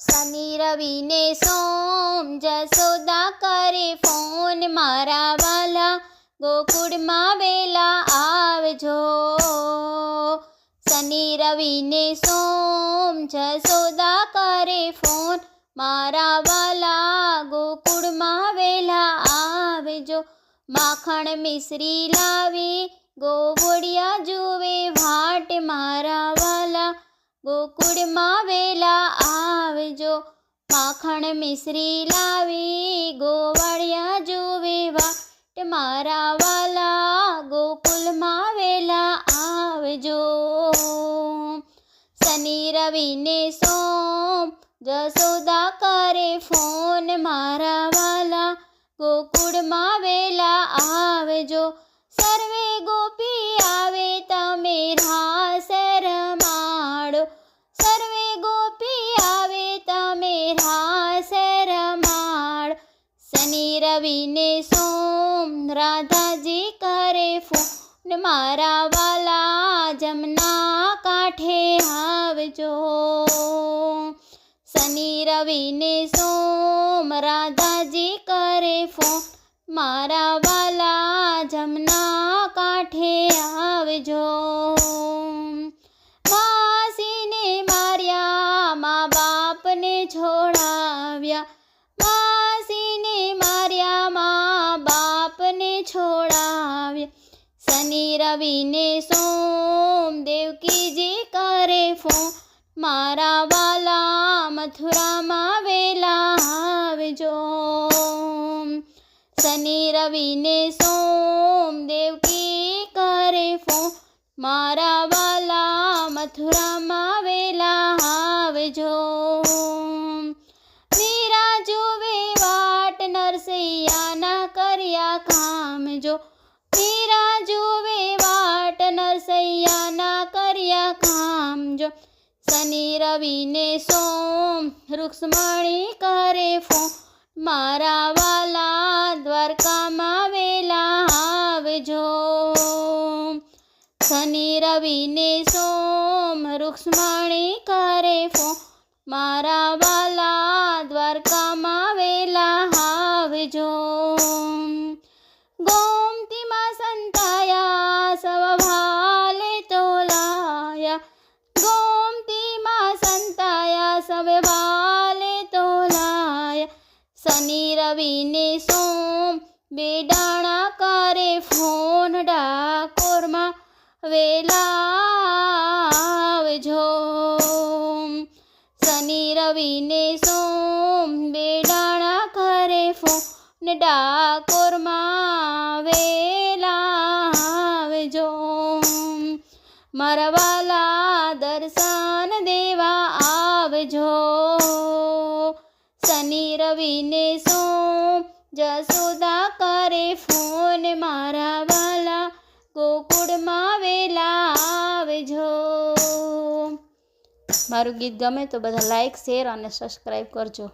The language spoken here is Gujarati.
શનિ રવિ ને સોમ જશોદા કરે ફોન, મારા વાલા ગોકુળમાં વેલા આવજો. શનિ રવિ ને સોમ જશોદા કરે ફોન, મારા વાલા ગોકુળમાં વેલા આવજો. માખણ મિશ્રી લાવી ગોવડિયા જુએ વાટ, મારા વાલા ગોકુળમાં વેલા આવજો. માખણ મિશ્રી લાવી ગોવડિયા જુએ વાટ, મારા વાલા ગોકુળમાં વેલા આવજો. શનિ રવિ ને સોમ જશોદા કરે ફોન, મારા વાલા ગોકુળમાં વેલા આવજો. સર્વે ગોપી આવે તમે રાસ રમાડો, સર્વે ગોપી આવે તમે રાસ રમાડો. શનિ રવિ ને સોમ રાધાજી કરે ફોન, મારા વાલા જમના કાંઠે આવજો. શનિ રવિ ને સોમ રાધાજી કરે ફોન, મારા વાલા જમના કાંઠે આવજો. માસીને માર્યા મા બાપને છોડાવ્યા, માસીને માર્યા મા બાપને છોડાવ્યા. શનિ રવિ ને સોમ દેવકીજી કરે ફોન, મારા વાલા મથુરામાં વેલા આવજો. શનિ રવિ ને સોમ દેવકી કરે ફોન, મારા વાલા મથુરામાં વેલા આવજો. મીરા જુએ વાટ નરસૈયાના કર્યા કામ જો, મીરા જુએ વાટ નરસૈયાના કર્યા કામ જો. શનિ રવિ ને સોમ રૂક્ષ્મણી કરે ફોન, મારા વાલા દ્વારકામાં વેલા આવજો. શનિ રવિ ને સોમ રૂક્ષ્મણી કરે ફોન, મારા વાલા દ્વારકામાં વેલા આવજો. ગોમતીમાં સંતાયા સવ ભાલે તોલાયા, ગોમતીમાં સંતાયા સવે ભાલે તોલાયા. શનિ રવિ ને સોમ બેડાણા કરે ફોન, ડાકોરમાં વેલા આવજો. શનિ રવિ ને સોમ બેડાણા કરે ફોન, ડાકોરમાં વેલા આવજો. મારા વાલા દર્શન દેવા આવજો. શનિ રવિ ને સોમ જશોદા કરે ફોન, મારા વાલા ગોકુળમાં વેલા આવજો. મારું ગીત ગમે તો બધા લાઈક, શેર અને સબસ્ક્રાઈબ કરજો.